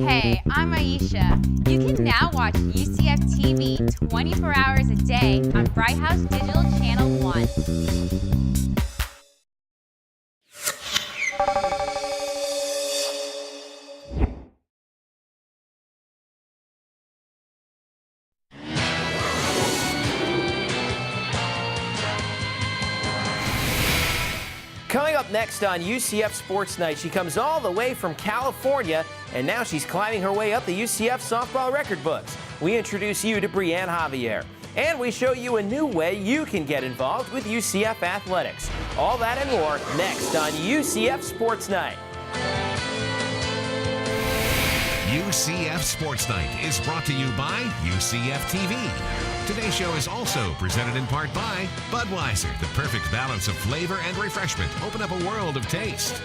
Hey, I'm Aisha. You can now watch UCF TV 24 hours a day on Bright House Digital Channel 1. Coming up next on UCF Sports Night, she comes all the way from California, and now she's climbing her way up the UCF softball record books. We introduce you to Brianne Javier, and we show you a new way you can get involved with UCF athletics. All that and more next on UCF Sports Night. UCF Sports Night is brought to you by UCF TV. Today's show is also presented in part by Budweiser, the perfect balance of flavor and refreshment. Open up a world of taste.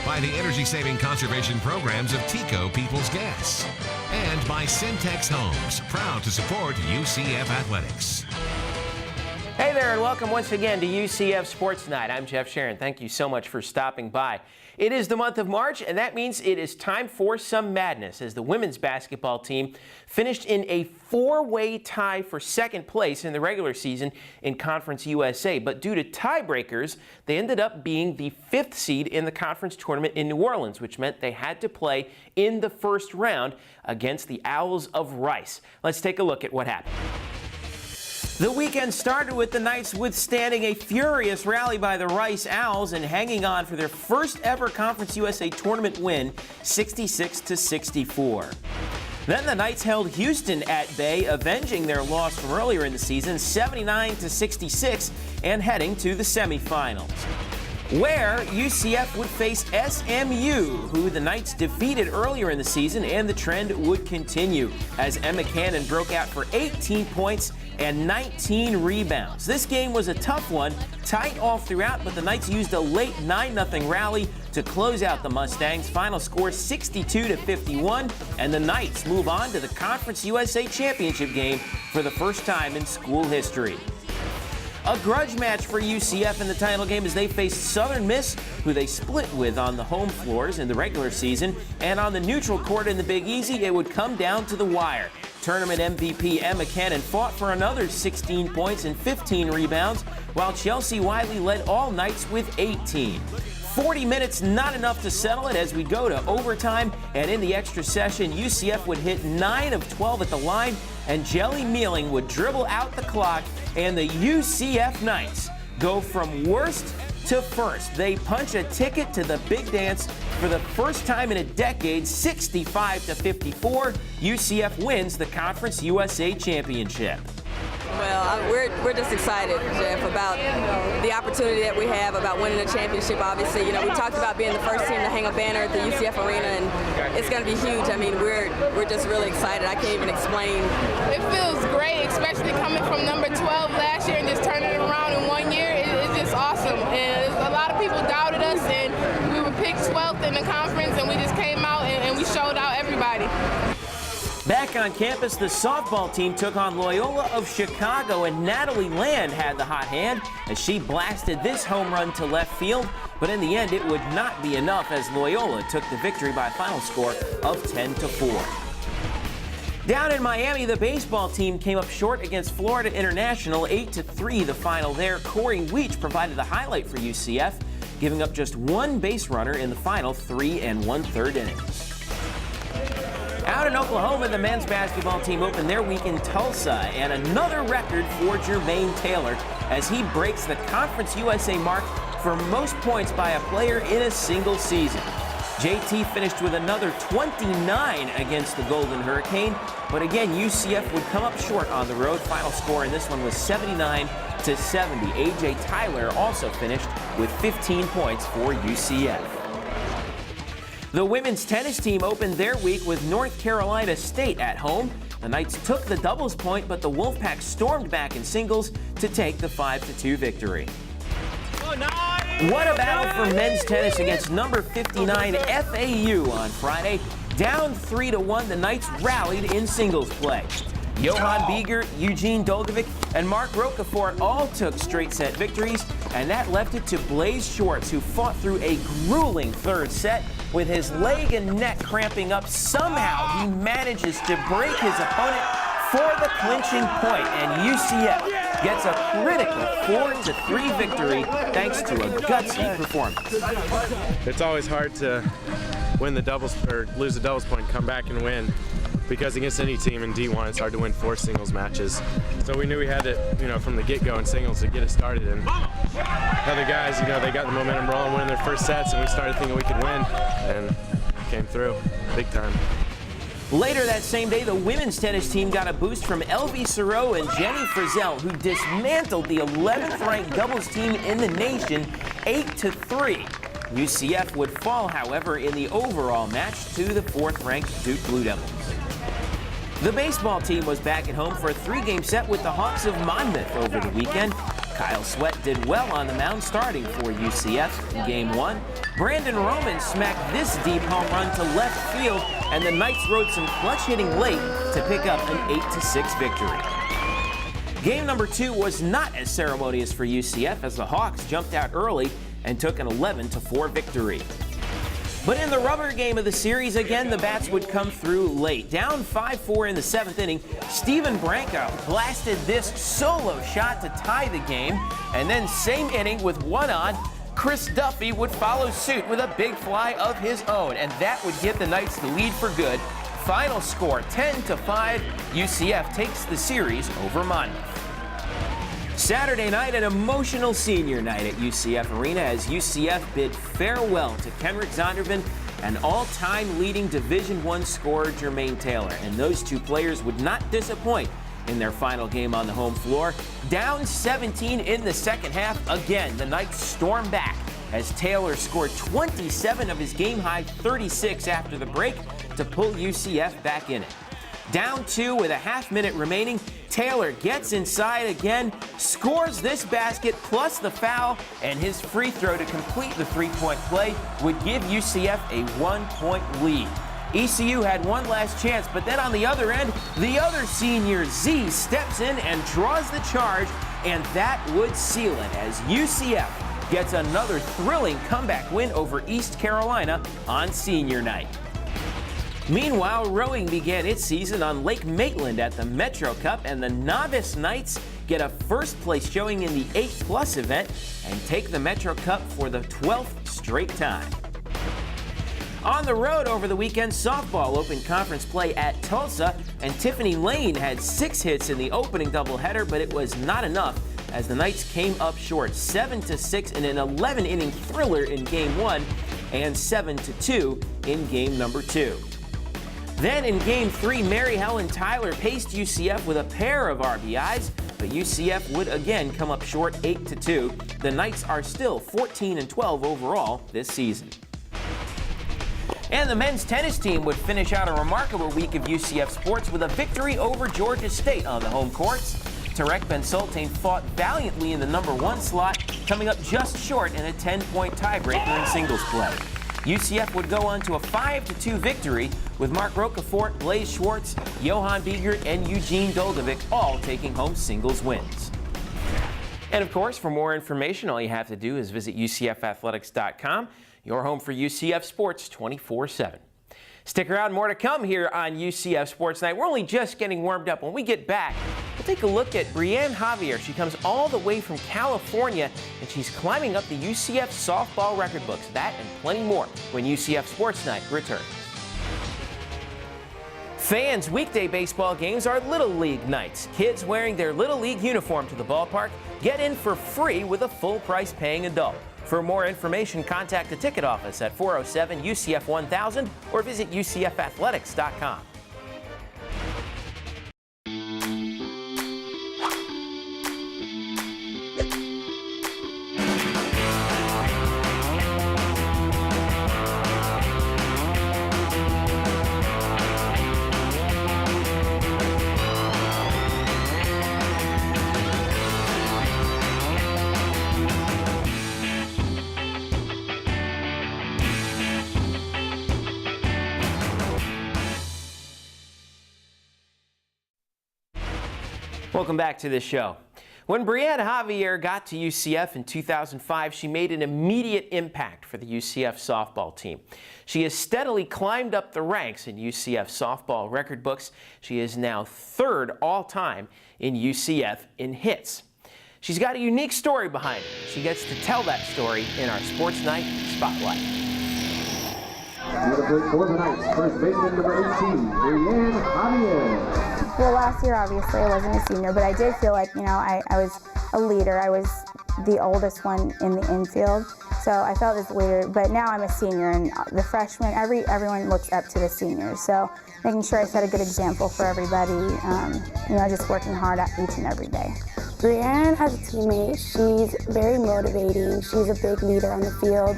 By the energy-saving conservation programs of TECO People's Gas. And by Syntex Homes, proud to support UCF athletics. Hey there, and welcome once again to UCF Sports Night. I'm Jeff Sharon. Thank you so much for stopping by. It is the month of March, and that means it is time for some madness as the women's basketball team finished in a four-way tie for second place in the regular season in Conference USA. But due to tiebreakers, they ended up being the fifth seed in the conference tournament in New Orleans, which meant they had to play in the first round against the Owls of Rice. Let's take a look at what happened. The weekend started with the Knights withstanding a furious rally by the Rice Owls and hanging on for their first ever Conference USA tournament win, 66-64. Then the Knights held Houston at bay, avenging their loss from earlier in the season, 79-66, and heading to the semifinals, where UCF would face SMU, who the Knights defeated earlier in the season, and the trend would continue as Emma Cannon broke out for 18 points and 19 rebounds. This game was a tough one, tight all throughout, but the Knights used a late 9-0 rally to close out the Mustangs. Final score 62-51, and the Knights move on to the Conference USA Championship game for the first time in school history. A grudge match for UCF in the title game as they faced Southern Miss, who they split with on the home floors in the regular season, and on the neutral court in the Big Easy, it would come down to the wire. Tournament MVP Emma Cannon fought for another 16 points and 15 rebounds, while Chelsea Wiley led all Knights with 18. 40 minutes, not enough to settle it as we go to overtime, and in the extra session, UCF would hit 9 of 12 at the line, and Jelly Mealing would dribble out the clock, and the UCF Knights go from worst to first. They punch a ticket to the big dance for the first time in a decade, 65-54. UCF wins the Conference USA Championship. Well, we're just excited, Jeff, about the opportunity that we have about winning the championship. Obviously, we talked about being the first team to hang a banner at the UCF Arena, and it's going to be huge. I mean, we're just really excited. I can't even explain. It feels great, especially coming from number 12 last year and just turning it around in 1 year. It's just awesome. And a lot of people doubted us, and we were picked 12th in the conference, and we just came out and we showed out everybody. Back on campus, the softball team took on Loyola of Chicago, and Natalie Land had the hot hand as she blasted this home run to left field. But in the end, it would not be enough as Loyola took the victory by a final score of 10-4. Down in Miami, the baseball team came up short against Florida International, 8-3 the final there. Corey Weech provided the highlight for UCF, giving up just one base runner in the final 3 1/3 innings. Out in Oklahoma, the men's basketball team opened their week in Tulsa, and another record for Jermaine Taylor as he breaks the Conference USA mark for most points by a player in a single season. JT finished with another 29 against the Golden Hurricane, but again, UCF would come up short on the road. Final score in this one was 79-70. A.J. Tyler also finished with 15 points for UCF. The women's tennis team opened their week with North Carolina State at home. The Knights took the doubles point, but the Wolfpack stormed back in singles to take the 5-2 victory. What a battle for men's tennis against number 59 FAU on Friday. Down 3-1, the Knights rallied in singles play. Johan Bieger, Eugene Dolgovic, and Mark Rocafort all took straight set victories, and that left it to Blaze Shorts, who fought through a grueling third set, With his leg and neck cramping up, somehow he manages to break his opponent for the clinching point, and UCF gets a critical 4-3 victory thanks to a gutsy performance. It's always hard to win the doubles or lose the doubles point and come back and win, because against any team in D1 it's hard to win 4 singles matches. So we knew we had to, from the get-go in singles to get it started. And other guys, they got the momentum rolling, winning their first sets, and we started thinking we could win, and came through big time. Later that same day, the women's tennis team got a boost from Elvie Serot and Jenny Frizzell, who dismantled the 11th-ranked doubles team in the nation 8-3. UCF would fall, however, in the overall match to the 4th-ranked Duke Blue Devils. The baseball team was back at home for a 3-game set with the Hawks of Monmouth over the weekend. Kyle Sweat did well on the mound, starting for UCF in Game 1. Brandon Roman smacked this deep home run to left field, and the Knights rode some clutch hitting late to pick up an 8-6 victory. Game number 2 was not as ceremonious for UCF as the Hawks jumped out early and took an 11-4 victory. But in the rubber game of the series, again, the bats would come through late. Down 5-4 in the 7th inning, Steven Branco blasted this solo shot to tie the game. And then same inning with 1 on, Chris Duffy would follow suit with a big fly of his own. And that would give the Knights the lead for good. Final score, 10-5, UCF takes the series over Monmouth. Saturday night, an emotional senior night at UCF Arena as UCF bid farewell to Kenrick Zondervan and all-time leading Division I scorer Jermaine Taylor. And those two players would not disappoint in their final game on the home floor. Down 17 in the second half, again, the Knights stormed back as Taylor scored 27 of his game-high 36 after the break to pull UCF back in it. Down 2 with a half-minute remaining, Taylor gets inside again, scores this basket plus the foul, and his free throw to complete the three-point play would give UCF a 1-point lead. ECU had one last chance, but then on the other end, the other senior, Z, steps in and draws the charge, and that would seal it as UCF gets another thrilling comeback win over East Carolina on senior night. Meanwhile, rowing began its season on Lake Maitland at the Metro Cup, and the Novice Knights get a first-place showing in the 8+ event and take the Metro Cup for the 12th straight time. On the road over the weekend, softball opened conference play at Tulsa, and Tiffany Lane had 6 hits in the opening doubleheader, but it was not enough as the Knights came up short 7-6 in an 11-inning thriller in Game 1 and 7-2 in Game number 2. Then in Game 3, Mary Helen Tyler paced UCF with a pair of RBIs, but UCF would again come up short 8-2. The Knights are still 14-12 overall this season. And the men's tennis team would finish out a remarkable week of UCF sports with a victory over Georgia State on the home courts. Tarek Ben Sultan fought valiantly in the number 1 slot, coming up just short in a 10-point tiebreaker in singles play. UCF would go on to a 5-2 victory with Mark Rocafort, Blaze Schwartz, Johan Biegert, and Eugene Doldovic all taking home singles wins. And of course, for more information, all you have to do is visit UCFathletics.com, your home for UCF sports 24/7. Stick around, more to come here on UCF Sports Night. We're only just getting warmed up. When we get back, we'll take a look at Brianne Javier. She comes all the way from California, and she's climbing up the UCF softball record books. That and plenty more when UCF Sports Night returns. Fans' weekday baseball games are Little League nights. Kids wearing their Little League uniform to the ballpark get in for free with a full-price paying adult. For more information, contact the ticket office at 407-UCF-1000 or visit UCFathletics.com. Welcome back to the show. When Brianna Javier got to UCF in 2005, she made an immediate impact for the UCF softball team. She has steadily climbed up the ranks in UCF softball record books. She is now 3rd all-time in UCF in hits. She's got a unique story behind it. She gets to tell that story in our Sports Night Spotlight. For the Knights, first baseman number 18, Brianna Javier. Well, last year, obviously, I wasn't a senior, but I did feel like, I was a leader. I was the oldest one in the infield, so I felt as a leader. But now I'm a senior, and the freshmen, everyone looks up to the seniors. So making sure I set a good example for everybody, just working hard at each and every day. Brianna, as a teammate, she's very motivating. She's a big leader on the field,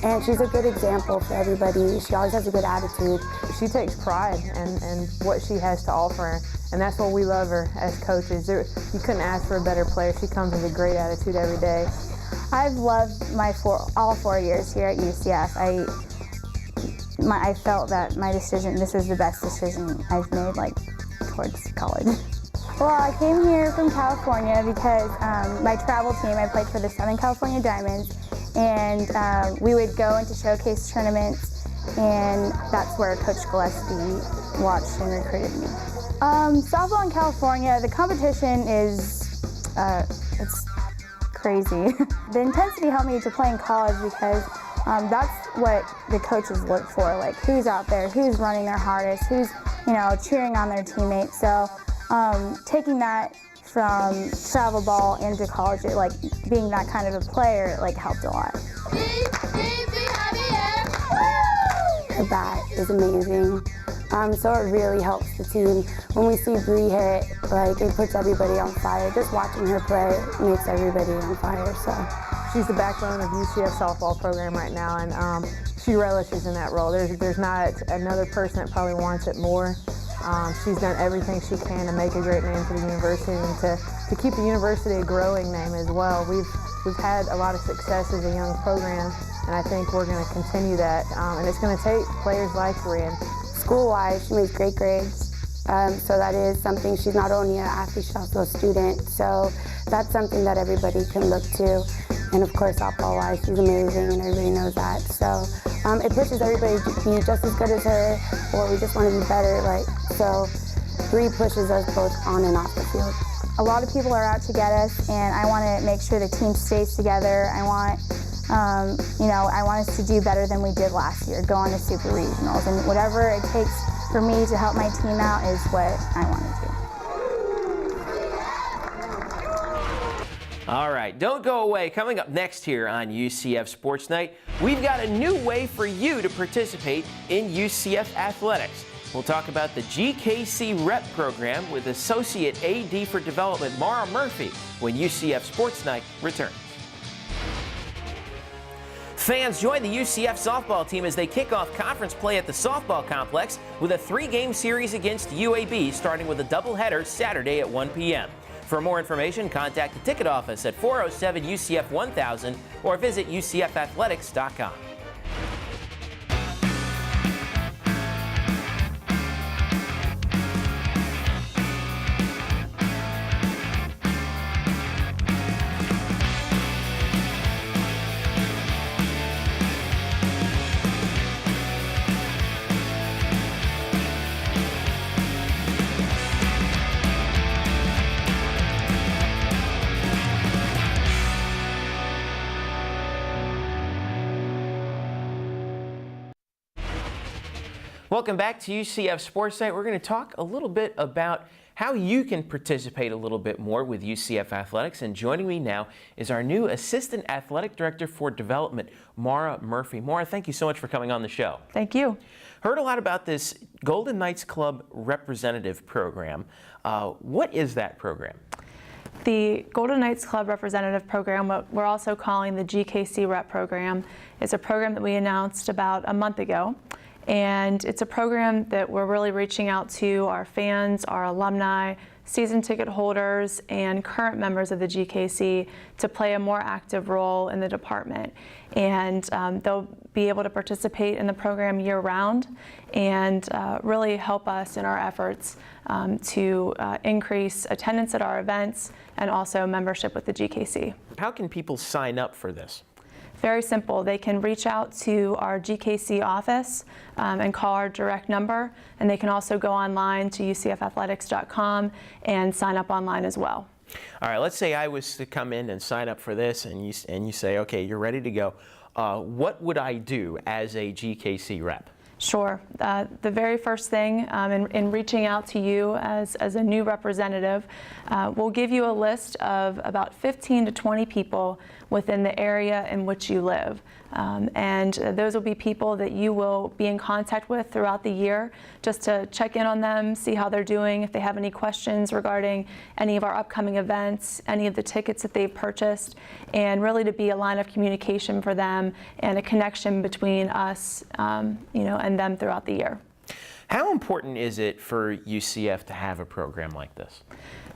and she's a good example for everybody. She always has a good attitude. She takes pride in what she has to offer, and that's what we love her as coaches. You couldn't ask for a better player. She comes with a great attitude every day. I've loved all 4 years here at UCF. I felt that my decision, this was the best decision I've made, towards college. Well, I came here from California because my travel team, I played for the Southern California Diamonds, and we would go into showcase tournaments, and that's where Coach Gillespie watched and recruited me. Softball in California, the competition is, it's crazy. The intensity helped me to play in college because that's what the coaches look for, who's out there, who's running their hardest, who's, cheering on their teammates. So taking that from travel ball into college, being that kind of a player, helped a lot. Her bat is amazing, so it really helps the team. When we see Bree hit, it puts everybody on fire. Just watching her play makes everybody on fire. So she's the backbone of UCF softball program right now, and she relishes in that role. There's not another person that probably wants it more. She's done everything she can to make a great name for the university and to keep the university a growing name as well. We've had a lot of success as a young program, and I think we're going to continue that. And it's going to take players like Brianna. School-wise, she makes great grades, so that is something. She's not only an athlete, she's also a student, so that's something that everybody can look to. And of course, softball-wise, she's amazing, and everybody knows that. So it pushes everybody to be just as good as her, or we just want to be better. So Bree pushes us both on and off the field. A lot of people are out to get us, and I want to make sure the team stays together. I want, I want us to do better than we did last year, go on to super regionals, and whatever it takes for me to help my team out is what I want to do. All right, don't go away. Coming up next here on UCF Sports Night, we've got a new way for you to participate in UCF athletics. We'll talk about the GKC Rep program with Associate AD for Development Mara Murphy when UCF Sports Night returns. Fans, join the UCF softball team as they kick off conference play at the softball complex with a 3-game series against UAB, starting with a doubleheader Saturday at 1 p.m. For more information, contact the ticket office at 407 UCF 1000 or visit UCFathletics.com. Welcome back to UCF Sports Night. We're going to talk a little bit about how you can participate a little bit more with UCF Athletics. And joining me now is our new Assistant Athletic Director for Development, Mara Murphy. Mara, thank you so much for coming on the show. Thank you. Heard a lot about this Golden Knights Club Representative Program. What is that program? The Golden Knights Club Representative Program, what we're also calling the GKC Rep Program, is a program that we announced about a month ago. And it's a program that we're really reaching out to our fans, our alumni, season ticket holders, and current members of the GKC to play a more active role in the department. And they'll be able to participate in the program year-round and really help us in our efforts to increase attendance at our events and also membership with the GKC. How can people sign up for this? Very simple. They can reach out to our GKC office and call our direct number, and they can also go online to ucfathletics.com and sign up online as well. All right, let's say I was to come in and sign up for this, and you say, okay, you're ready to go. What would I do as a GKC rep? Sure. The very first thing in reaching out to you as a new representative, we'll give you a list of about 15 to 20 people within the area in which you live. And those will be people that you will be in contact with throughout the year just to check in on them, see how they're doing, if they have any questions regarding any of our upcoming events, any of the tickets that they've purchased, and really to be a line of communication for them and a connection between us and them throughout the year. How important is it for UCF to have a program like this?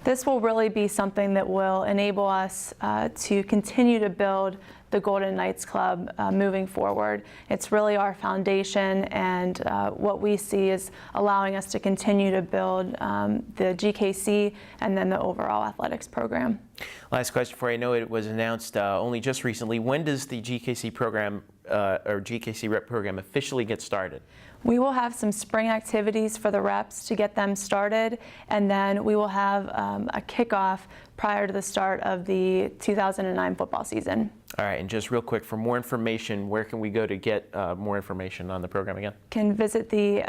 This will really be something that will enable us to continue to build the Golden Knights Club moving forward. It's really our foundation, and what we see is allowing us to continue to build the GKC and then the overall athletics program. Last question for you. I know it was announced only just recently. When does the GKC program or GKC rep program officially get started? We will have some spring activities for the reps to get them started, and then we will have a kickoff prior to the start of the 2009 football season. All right, and just real quick, for more information, where can we go to get more information on the program again? Can visit the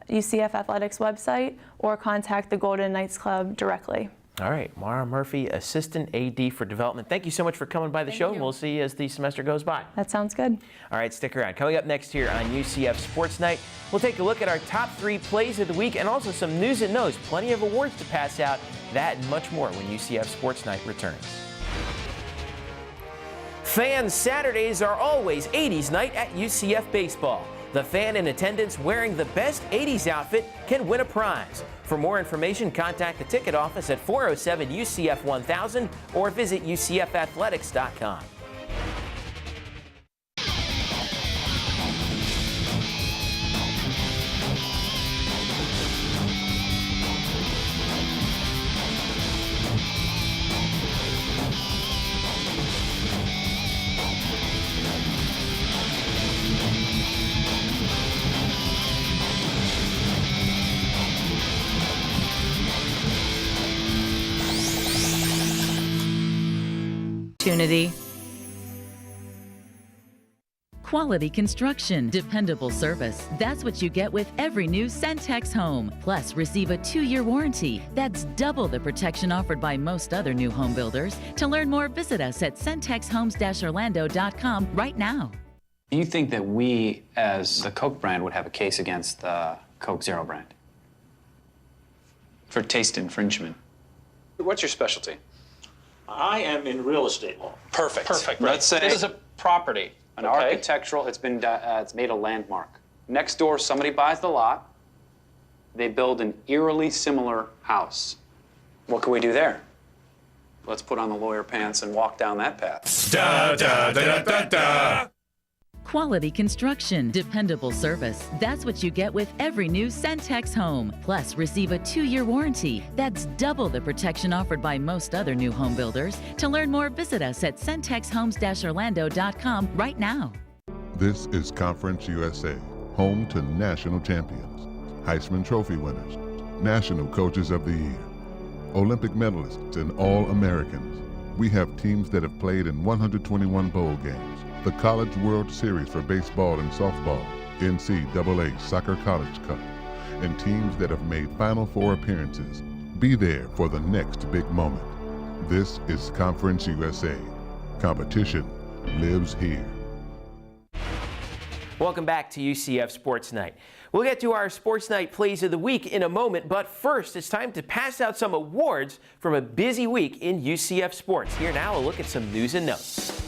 UCF Athletics website or contact the Golden Knights Club directly. All right, Mara Murphy, Assistant AD for Development. Thank you so much for coming by the show, and we'll see you as the semester goes by. That sounds good. All right, stick around. Coming up next here on UCF Sports Night, we'll take a look at our top 3 plays of the week and also some news and notes. Plenty of awards to pass out. That and much more when UCF Sports Night returns. Fans, Saturdays are always 80s night at UCF Baseball. The fan in attendance wearing the best 80s outfit can win a prize. For more information, contact the ticket office at 407 UCF 1000 or visit UCFathletics.com. Quality construction, dependable service. That's what you get with every new Centex home. Plus, receive a 2-year warranty. That's double the protection offered by most other new home builders. To learn more, visit us at centexhomes-orlando.com right now. Do you think that we, as the Coke brand, would have a case against the Coke Zero brand for taste infringement? What's your specialty? I am in real estate law. Perfect. Perfect. Let's say this is a property. An architectural, it's made a landmark. Next door, somebody buys the lot. They build an eerily similar house. What can we do there? Let's put on the lawyer pants and walk down that path. Da, da, da, da, da. Quality construction, dependable service. That's what you get with every new Centex home. Plus, receive a 2-year warranty. That's double the protection offered by most other new home builders. To learn more, visit us at centexhomes-orlando.com right now. This is Conference USA, home to national champions, Heisman Trophy winners, National Coaches of the Year, Olympic medalists, and All-Americans. We have teams that have played in 121 bowl games, the College World Series for baseball and softball, NCAA Soccer College Cup, and teams that have made Final Four appearances. Be there for the next big moment. This is Conference USA. Competition lives here. Welcome back to UCF Sports Night. We'll get to our Sports Night plays of the week in a moment, but first it's time to pass out some awards from a busy week in UCF sports. Here now, a look at some news and notes.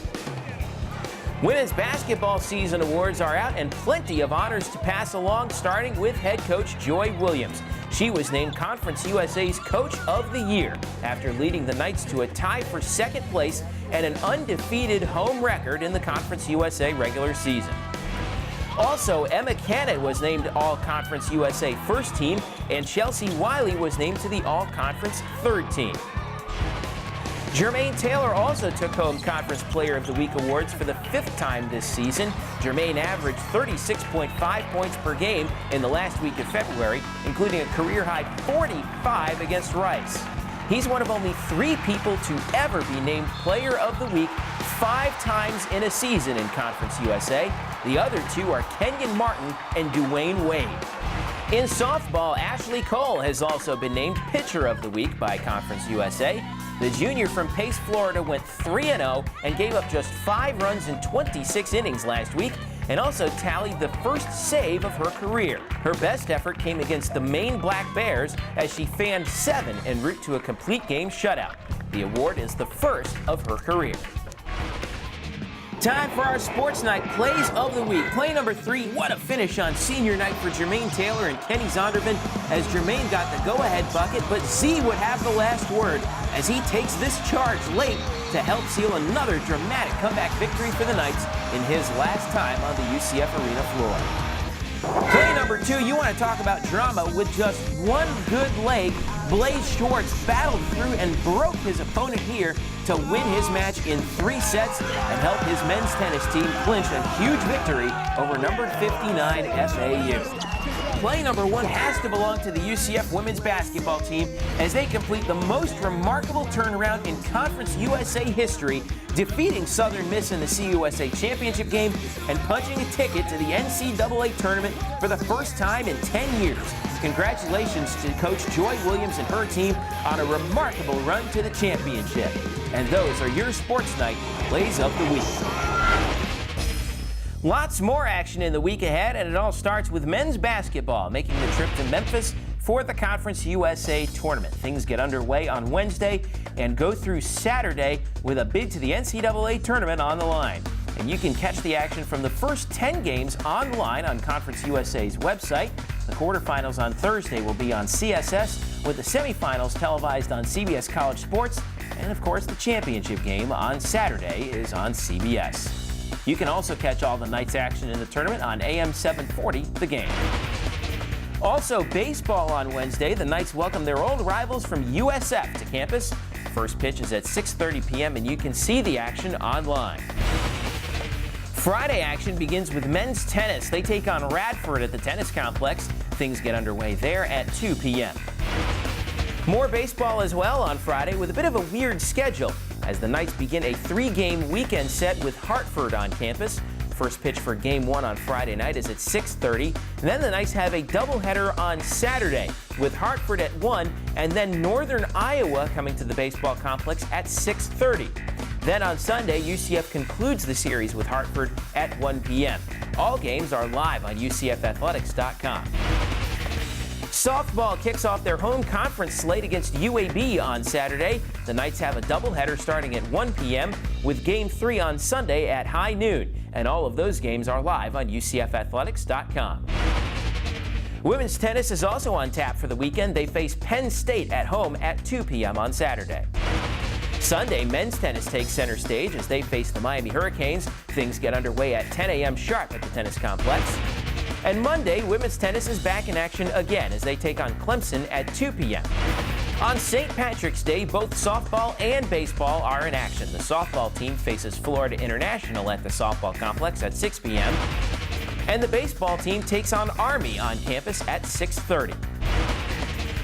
Women's basketball season awards are out and plenty of honors to pass along, starting with head coach Joy Williams. She was named Conference USA's Coach of the Year after leading the Knights to a tie for second place and an undefeated home record in the Conference USA regular season. Also, Emma Canet was named All-Conference USA first team, and Chelsea Wiley was named to the All-Conference third team. Jermaine Taylor also took home Conference Player of the Week awards for the 5th time this season. Jermaine averaged 36.5 points per game in the last week of February, including a career-high 45 against Rice. He's one of only 3 people to ever be named Player of the Week 5 times in a season in Conference USA. The other 2 are Kenyon Martin and Dwayne Wade. In softball, Ashley Cole has also been named Pitcher of the Week by Conference USA. The junior from Pace, Florida went 3-0 and gave up just 5 runs in 26 innings last week, and also tallied the first save of her career. Her best effort came against the Maine Black Bears as she fanned 7 en route to a complete game shutout. The award is the first of her career. Time for our Sports Night Plays of the Week. Play number 3, what a finish on senior night for Jermaine Taylor and Kenny Zondervan as Jermaine got the go-ahead bucket, but Z would have the last word as he takes this charge late to help seal another dramatic comeback victory for the Knights in his last time on the UCF Arena floor. Play number 2, you want to talk about drama. With just one good leg, Blaze Schwartz battled through and broke his opponent here to win his match in 3 sets and help his men's tennis team clinch a huge victory over number 59 FAU. Play number 1 has to belong to the UCF women's basketball team as they complete the most remarkable turnaround in Conference USA history, defeating Southern Miss in the CUSA championship game and punching a ticket to the NCAA tournament for the first time in 10 years. Congratulations to Coach Joy Williams and her team on a remarkable run to the championship. And those are your Sports Night Plays of the Week. Lots more action in the week ahead, and it all starts with men's basketball making the trip to Memphis for the Conference USA tournament. Things get underway on Wednesday and go through Saturday with a bid to the NCAA tournament on the line. And you can catch the action from the first 10 games online on Conference USA's website. The quarterfinals on Thursday will be on CSS, with the semifinals televised on CBS College Sports, and of course the championship game on Saturday is on CBS. You can also catch all the Knights action in the tournament on AM 740, The Game. Also, baseball on Wednesday. The Knights welcome their old rivals from USF to campus. First pitch is at 6:30 p.m. and you can see the action online. Friday action begins with men's tennis. They take on Radford at the tennis complex. Things get underway there at 2 p.m. More baseball as well on Friday with a bit of a weird schedule as the Knights begin a 3-game weekend set with Hartford on campus. First pitch for Game 1 on Friday night is at 6:30. And then the Knights have a doubleheader on Saturday with Hartford at 1 and then Northern Iowa coming to the baseball complex at 6:30. Then on Sunday, UCF concludes the series with Hartford at 1 p.m. All games are live on UCFathletics.com. Softball kicks off their home conference slate against UAB on Saturday. The Knights have a doubleheader starting at 1 p.m. with Game 3 on Sunday at high noon. And all of those games are live on UCFathletics.com. Women's tennis is also on tap for the weekend. They face Penn State at home at 2 p.m. on Saturday. Sunday, men's tennis takes center stage as they face the Miami Hurricanes. Things get underway at 10 a.m. sharp at the tennis complex. And Monday, women's tennis is back in action again as they take on Clemson at 2 p.m. On St. Patrick's Day, both softball and baseball are in action. The softball team faces Florida International at the softball complex at 6 p.m. And the baseball team takes on Army on campus at 6:30.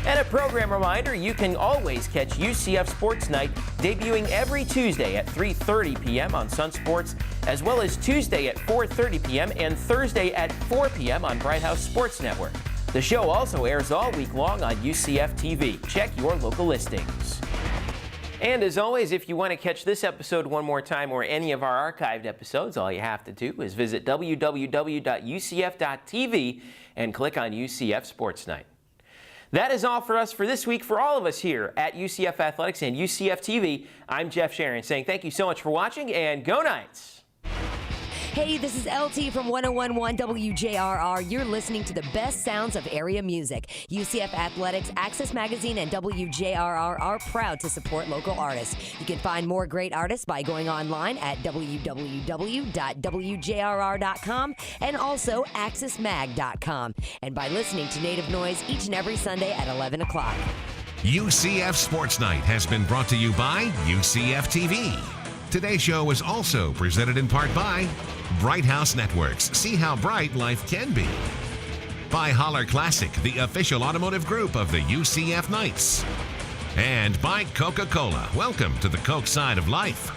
And a program reminder, you can always catch UCF Sports Night debuting every Tuesday at 3:30 p.m. on Sun Sports, as well as Tuesday at 4:30 p.m. and Thursday at 4 p.m. on Bright House Sports Network. The show also airs all week long on UCF TV. Check your local listings. And as always, if you want to catch this episode one more time or any of our archived episodes, all you have to do is visit www.ucf.tv and click on UCF Sports Night. That is all for us for this week. For all of us here at UCF Athletics and UCF TV, I'm Jeff Sharon saying thank you so much for watching and go Knights! Hey, this is LT from 101.1 WJRR. You're listening to the best sounds of area music. UCF Athletics, Access Magazine, and WJRR are proud to support local artists. You can find more great artists by going online at www.wjrr.com and also accessmag.com, and by listening to Native Noise each and every Sunday at 11 o'clock. UCF Sports Night has been brought to you by UCF TV. Today's show is also presented in part by Bright House Networks. See how bright life can be. By Holler Classic, the official automotive group of the UCF Knights. And by Coca-Cola. Welcome to the Coke side of life.